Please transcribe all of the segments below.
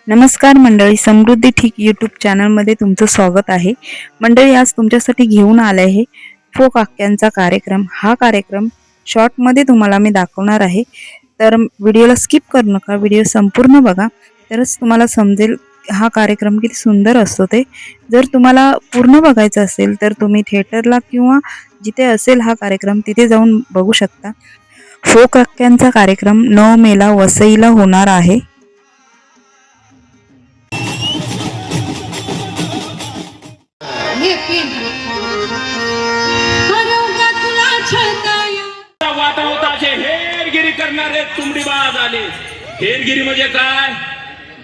नमस्कार मंडळी, समृद्धी ठीक यूट्यूब चॅनलमध्ये तुमचं स्वागत आहे. मंडळी, आज तुमच्यासाठी घेऊन आले आहे फोक आख्यांचा कार्यक्रम. हा कार्यक्रम शॉर्टमध्ये तुम्हाला मी दाखवणार आहे, तर व्हिडिओला स्किप करू नका, व्हिडिओ संपूर्ण बघा, तरच तुम्हाला समजेल हा कार्यक्रम किती सुंदर असतो ते. जर तुम्हाला पूर्ण बघायचं असेल तर तुम्ही थिएटरला किंवा जिथे असेल हा कार्यक्रम तिथे जाऊन बघू शकता. फोक आख्यांचा कार्यक्रम 9 मेला वसईला होणार आहे. वाटा होता असे हेरगिरी करणारे तुंबडीबाज आले. हेरगिरी म्हणजे काय?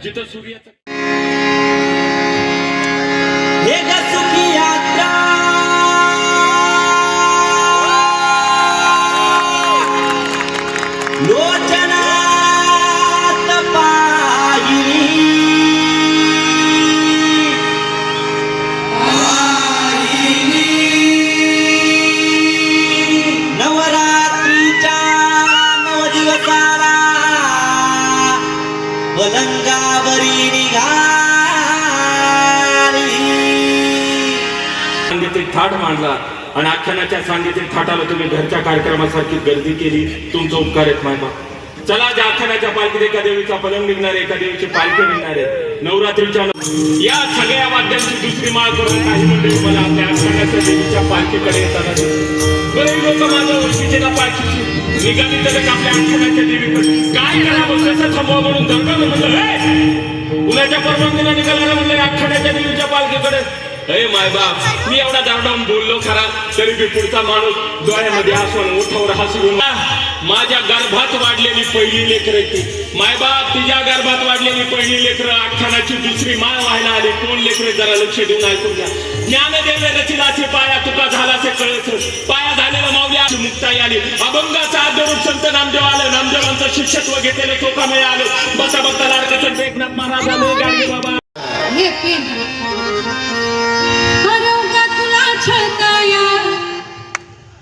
जिथं सूर्याचं हे गसुकी यात्रा लोचनात पाहिली नवरात्रीच्या 9 दिवसाला पलंगावरी निघाली. सांगीतिक थाट मांडला आणि आख्यानाच्या सांगीतिक थाटाला तुम्ही घरच्या कार्यक्रमासारखी गर्दी केली. तुमचा उपकार आहेत मायबा. चला, ज्या आख्यानाच्या पालखीत एका देवीचा पलंग निघणार आहे, एका देवीची पालखी निघणार आहे. नवरात्रीच्या या सगळ्या वाद्यांची दुसरी माळ करून काही मंडळी मला आपल्या आख्यानाच्या देवीच्या पालखीकडे येताना बरेच लोक माझ्या ओळखीचे ना पालखीची निघाली तर आपल्या आख्यानाच्या देवीकडे काय करावं, कसं थांबवा म्हणून दरकानं म्हणलं, उन्हाच्या परवानगीला निघालेला म्हणलं आख्यानाच्या देवीच्या पालखीकडे. मायबाप, मी एवढा दारडावून बोललो खरा, तरी बी पुढचा माणूस डोळ्यामध्ये हसून ओठावर हसवून माझ्या गर्भात वाढलेली पहिली लेकर ती. मायबाप, तिच्या गर्भात वाढलेली पहिली लेकर आख्यानाची दुसरी माळ व्हायला आली. कोण लेकरे जरा लक्ष देऊन ऐकून घ्या. ज्ञानदेव रचिलाचे पाया तुका झालाचे कळस, पाया झालेला माऊल्या मुक्ताई आली. अभंगाचा आदरूप संत नामदेव आलं. नामदेवांचं शिक्षत्व घेतलेलं चोखा मिळालं. बसा बसा लाडकं एकनाथ महाराज आले. गाडगे बाबा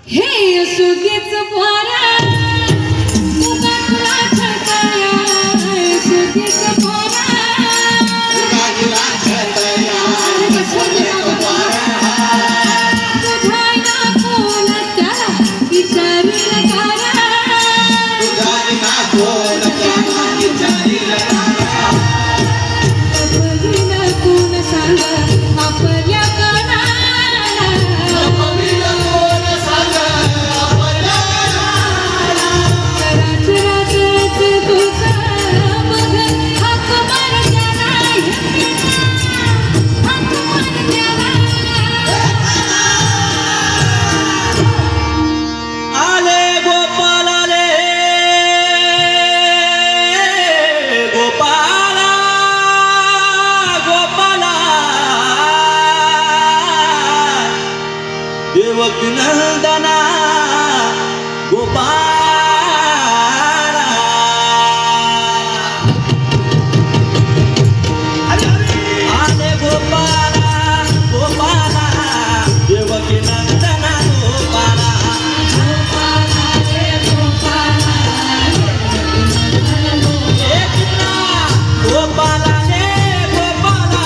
हे सुगीच पोरा तुला छताया, सुगीच पोरा तुला छताया, सुगीच पोरा तुझ्या कोण त्याला विचारील करा, तुझ्या कोण त्याला विचारील करा, बघीन कोण सांग आपल्या देवकी नंदना गोपाला. आले गोपाला गोपाला, देवकी नंदना गोपाला. गोपाला रे गोपाला,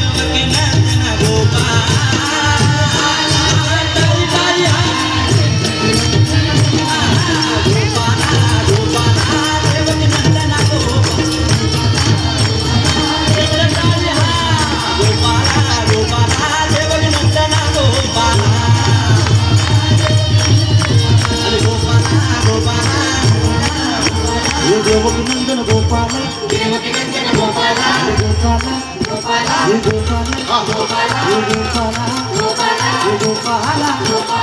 देवकी नंदना गोपाला. देवकीनंदन गोपाल, देवकीनंदन गोपाल, गोपाल गोपाल, गोपाल गोपाल, गोपाल गोपाल,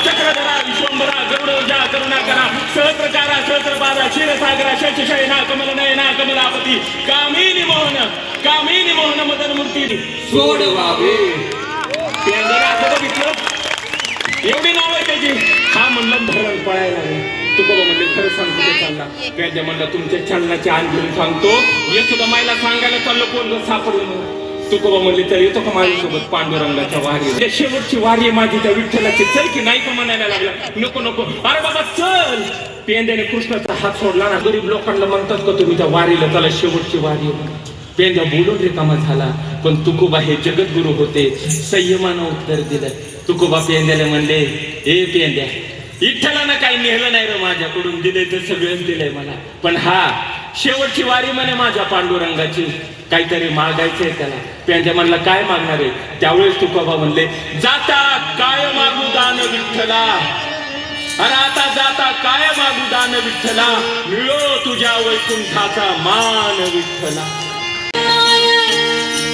चक्रधरा विश्वंभरा गरुडोजा करुणाकरा सहस्रकारा सहस्रपादा क्षीरसागरा शशशयना कमलनयना कमलापती कामिनी मोहन मदन मूर्ती सोडवावे. बघितलं, एवढी नाव आहे त्याची. हा म्हणलं धरण पळायला लागला. तुकोबा म्हणले खरं सांगतो ते चालला. पेंद्या म्हणला तुमच्या छाननाची आण घेऊन सांगतो. ये सुद्धा मायला सांगायला चाललो कोण सापडलं म्हणून. तुकोबा म्हणले तर येतो का माझ्यासोबत पांडुरंगाच्या वारी. शेवटची वारी माझी त्या विठ्ठलाची, चल की नाही का म्हणायला लागला. नको नको, अरे बाबा चल. पेंद्याने कृष्णाचा हात सोडला ना, गरीब लोकांना म्हणतात का तुम्ही त्या वारीला त्याला शेवटची वारी आहे. पेंद्या बोलून रिकामा झाला, पण तुकोबा हे जगद्गुरु होते, संयमानं उत्तर दिलं. तुकोबा पेंद्याला म्हणले, ए पेंद्या, विठ्ठलानं काही नेलं नाही रे माझ्याकडून, दिले तर सगळंच दिलंय मला, पण हा शेवटची वारी म्हणे माझ्या पांडुरंगाची, काहीतरी मागायचंय त्याला. पेंद्या म्हणला काय मागणार आहे? त्यावेळेस तुकोबा म्हणले, जाता काय मागू दान विठ्ठला, अरे आता जाता काय मागू दान विठ्ठला, मिळो तुझ्या वैकुंठाचा मान विठ्ठला.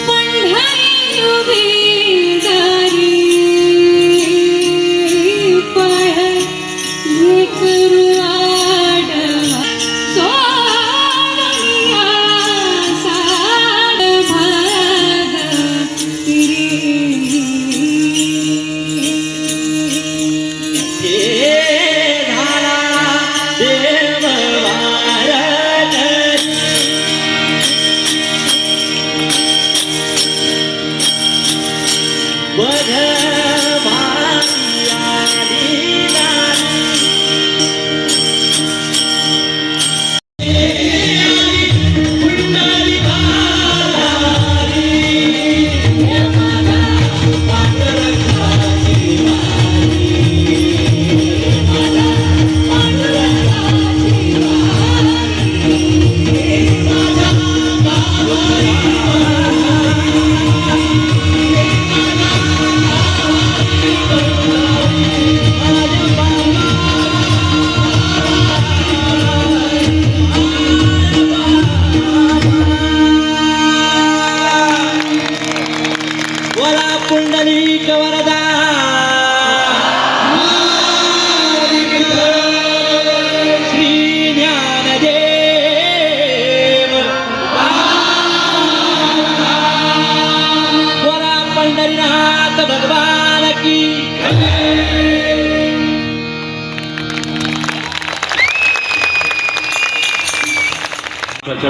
पंढरी उभी दारी पाय हे करू आडवा सोडूया साड भाग पुंडलिक वरदा श्री ज्ञानदेव बोला पंढरीनाथ भगवान की.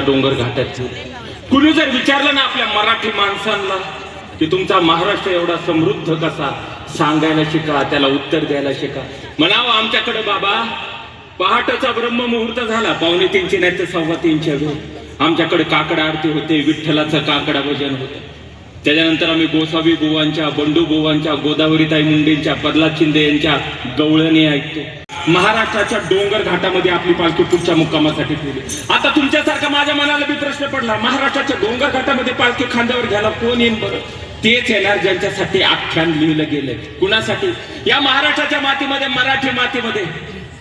डोंगर घाटात कुणी जर विचारलं ना आपल्या मराठी माणसांना की तुमचा महाराष्ट्र एवढा समृद्ध कसा, सांगायला शिका, त्याला उत्तर द्यायला शिका. म्हणावं आमच्याकडे बाबा पहाटेचा ब्रह्ममुहूर्त झाला, 2:45 नाही तर 3:15 वेळ आमच्याकडे काकडा आरती होते, विठ्ठलाचं काकडा भजन होतं. त्याच्यानंतर आम्ही गोसावी बुवांच्या, बंडू बुवांच्या, गोदावरीताई मुंडेंच्या, प्रल्हाद शिंदे यांच्या गवळणी ऐकतो. महाराष्ट्राच्या डोंगर घाटामध्ये आपली पालखी पुढच्या मुक्कामासाठी ठेवली. आता तुमच्यासारखा माझ्या मनाला बी प्रश्न पडला, महाराष्ट्राच्या डोंगर घाटामध्ये पालखी खांद्यावर घ्यायला कोण येईन बरं? तेच येणार ज्यांच्यासाठी आख्यान लिहिलं गेलंय. कुणासाठी? या महाराष्ट्राच्या मातीमध्ये, मराठी मातीमध्ये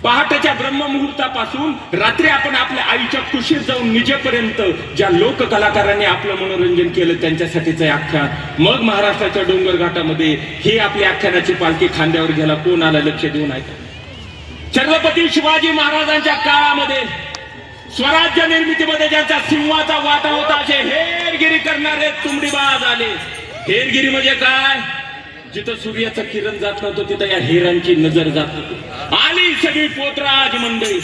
पहाटेच्या ब्रह्ममुहूर्तापासून रात्री आपण आपल्या आईच्या कुशीत जाऊन निजेपर्यंत ज्या लोक कलाकारांनी आपलं मनोरंजन केलं त्यांच्यासाठीच आख्यान. मग महाराष्ट्राच्या डोंगर घाटामध्ये ही आपली आख्यानाची पालखी खांद्यावर घ्यायला कोण आला? लक्ष देऊन ऐका. छत्रपती शिवाजी महाराजांच्या काळामध्ये स्वराज्य निर्मितीमध्ये ज्यांचा सिंहाचा वाटा होता असे हेरगिरी करणारे तुंबडीबाज आले. हेरगिरी म्हणजे काय? जिथं सूर्याचं किरण जात नव्हतं तिथं या हेरांची नजर जात होती. आली सगळी पोतराज मंडळी,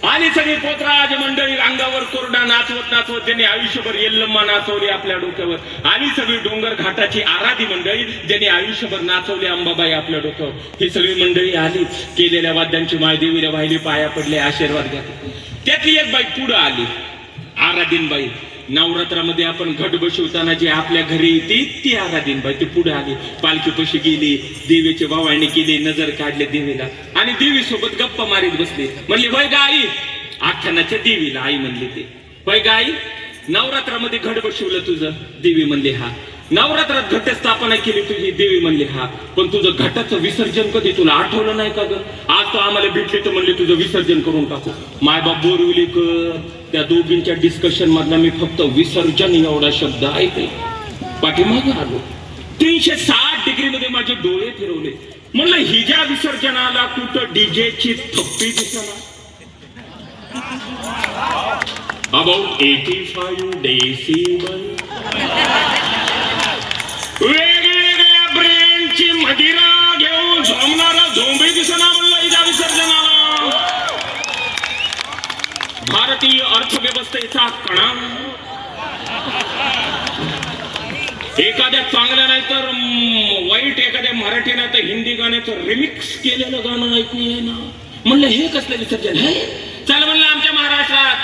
आली सगळी पोतराज मंडळी, अंगावर कोरडा नाचवत नाचवत ज्यांनी आयुष्यभर येल्लम्मा नाचवली आपल्या डोक्यावर. आली सगळी डोंगर घाटाची आराधी मंडळी ज्यांनी आयुष्यभर नाचवली अंबाबाई आपल्या डोक्यावर. ही सगळी मंडळी आली, केलेल्या वाद्यांची मायदेवीला वाहिली, पाया पडले, आशीर्वाद घेतले. त्यातली एक बाई पुढं आली, आराधीनबाई. नवरात्रामध्ये आपण घट बसवताना जी आपल्या घरी येते ती आराधीनबाई. ती पुढे आली, पालखी पशी गेली, देवीची वावणी केली, नजर काढले देवीला आणि देवी सोबत गप्पा मारीत बसली. म्हणली वय गाई, आख्यानाच्या देवीला आई म्हणली. ते वय गाई, नवरात्रामध्ये घट बसवलं तुझं? देवी म्हणली हा. नवरात्रात घटस्थापना केली तुझी? देवी म्हणली हा. पण तुझं घटाचं विसर्जन कधी तुला आठवलं नाही का ग? आज तो आम्हाला भेटली तर म्हणले तुझं विसर्जन करून टाकू. मायबाप बोरवली कर. त्या दोघींच्या डिस्कशन मधला मी फक्त विसर्जन एवढा शब्द ऐकले. पाठीमागे आलो, 360 डिग्रीमध्ये माझे डोळे फिरवले. म्हणलं हिच्या विसर्जनाला कुठं डीजेची थप्पी दिसणार. अबाउट 85 डेसिबल वेगवेगळ्या ब्रँडची मदिरा घेऊन झोमणारा झोंबे दिसणार. म्हणलं हिच्या विसर्जनाला. भारतीय अर्थव्यवस्थेचा कणा एखाद्या चांगल्या नाही तर वाईट, एखाद्या मराठी नाही तर हिंदी गाण्याचं रिमिक्स केलेलं गाणं ऐकूया ना. म्हणलं हे कसलं विसर्जन आहे? चल म्हणलं आमच्या महाराष्ट्रात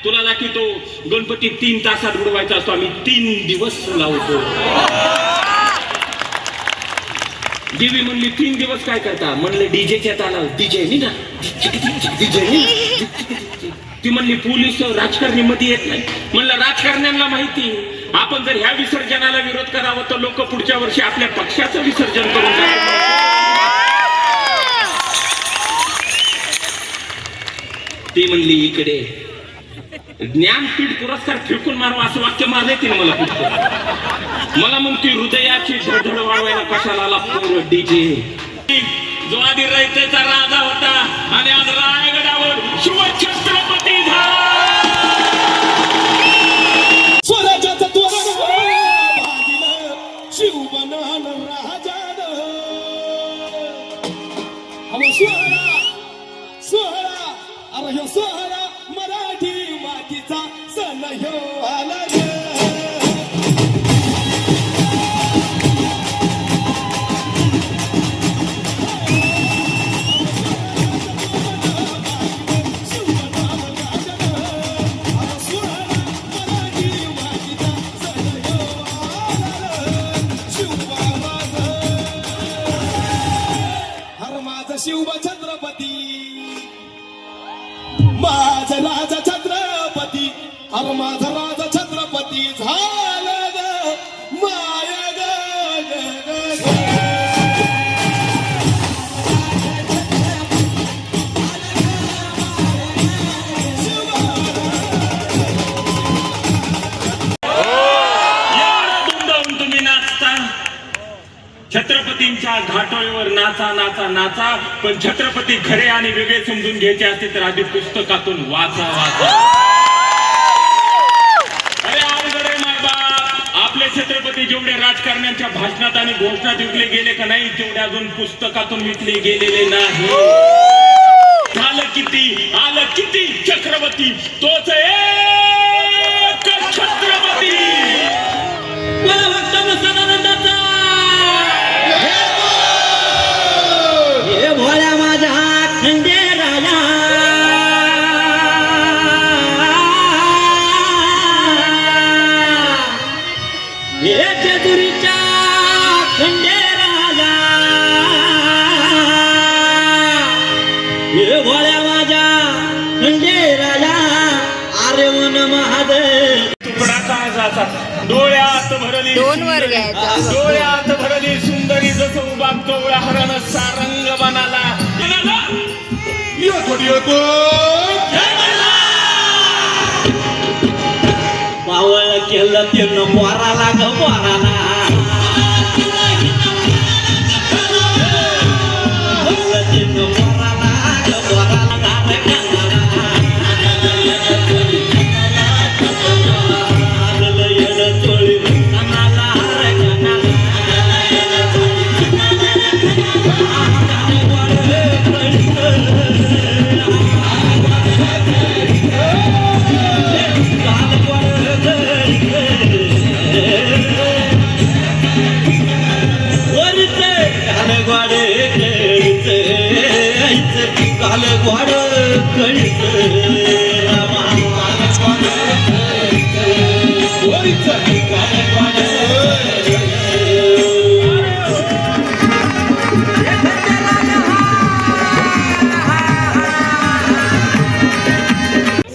तुला दाखवतो. गणपती 3 तासात बुडवायचा असतो, आम्ही 3 दिवस लावतो. देवी म्हणली 3 दिवस काय करता? म्हणलं डीजेच्या ताला डीजे नाही ना, डीजे. ती म्हणली पोलीस राजकारणी मध्ये येत नाही. म्हणलं राजकारण्यांना माहिती आपण जर ह्या विसर्जनाला विरोध करावा तर लोक पुढच्या वर्षी आपल्या पक्षाचं विसर्जन करून टाकतात. ती म्हणली इकडे ज्ञानपीठ पुरस्कार फिरकून मारवा असं वाक्य मारले तिने मला पुढचं. मला मग ती हृदयाची धडधड वाढवायला कशाला आला पूर्ण डीजे. जो आधी रयतेचा राजा होता आणि आज रायगडावर शिवछत्रपती झाला. स्वराज्याचं तोरण बांधिलं शिवबनान राजानं. अहो सोहळा सोहळा, अरे ह्यो सोहळा मराठी मातीचा सण ह्यो आला ग. शिव छत्रपती माझा राजा छत्रपती, अरे माझा राजा छत्रपती झाला ग माया ग. तुम्ही नाचता छत्रपतींच्या घाटोळीवर नाचा नाचा नाचा, पण छत्रपती खरे आणि वेगळे समजून घ्यायचे असते तर आधी पुस्तकातून वाचा वाचा. अरे अवघडे माय बाप, आपले छत्रपती जेवढे राजकारण्यांच्या भाषणात आणि घोषणात विकले गेले का नाही तेवढे अजून पुस्तकातून विकले गेलेले नाही. झालं किती आलं किती चक्रवर्ती, तोच एक छत्रपती. मला भक्तांनो सदानंदाचा हे भोळ्या माझ्या खंडेराया. हे जेजुरीच्या खंडेराया. हे भोळ्या माझ्या खंडेराया. अरे वन महादेव तुकडा काय जाता डोळ्यात भरली, 2 वर घ्यायचा. डोळ्यात भरली सुंदरी जसं उभा कवळा हरण सारंग बनाला. पावळ केलं ते पोराला ग पोराला.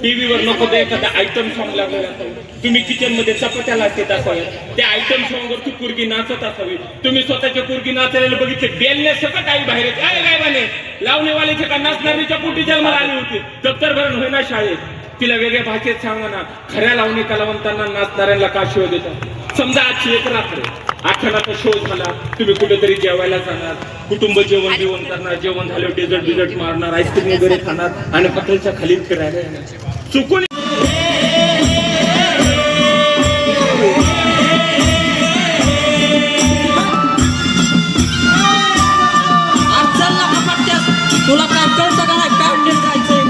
टीव्हीवर नको ते एखादा आयटम सॉंग लागलेला असावा, तुम्ही किचन मध्ये चपात्या लागत असाव्या, त्या आयटम सॉंग वर ती पोरगी नाचत असावी, तुम्ही स्वतःच्या पोरगी नाचायला बघितले बेलने सकट आई बाहेर काय काय बने लावणेवालीच्या का नाचणारीच्या पोटी जन्माला आली होती. दप्तर भरून होईना शाळेत, तिला वेगळ्या भाषेत सांगा ना खऱ्या लावणी कलावंतांना नाचणाऱ्यांना का शिव देतात. समजा आजची एक रात्र आठवड्याचा शो झाला, तुम्ही कुठेतरी जेवायला जाणार, कुटुंब जेवण जेवण करणार, जेवण झाल्यावर डेझर्ट बिझर्ट मारणार, आईस्क्रीम वगैरे खाणार आणि हॉटेलच्या खाली फिरायला येणार. चुकून तुला काय कळतं का नाही काय जायचंय.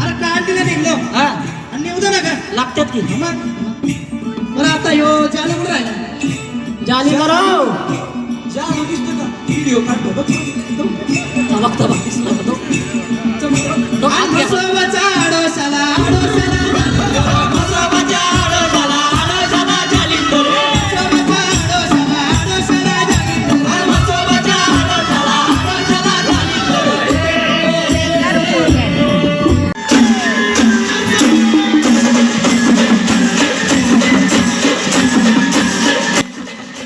अरे काय दिलं निघलो आणि निघतो ना का लागतात की बरं आता यो जालू कुठं राहिला जाली करो जालू दिसतो का व्हिडिओ काढतो बघ तबक दिसला का तो? तो हात घ्या. म्हसोबाचा आडोशाला आडोशाला म्हसोबाच्या आडोशाला आडोशाला जालिंदर रे. म्हसोबाचा आडोशाला आडोशाला जागिंदर. म्हसोबाच्या आडोशाला आडोशाला जालिंदर रे.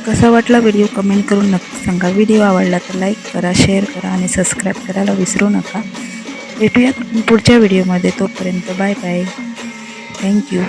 कसा वाटला व्हिडिओ कमेंट करून नक्की सांगा. व्हिडिओ आवडला तर लाईक करा, शेअर करा आणि सबस्क्राईब करायला विसरू नका. भेटूयात पुढच्या व्हिडिओमध्ये. तोपर्यंत बाय बाय. थँक्यू.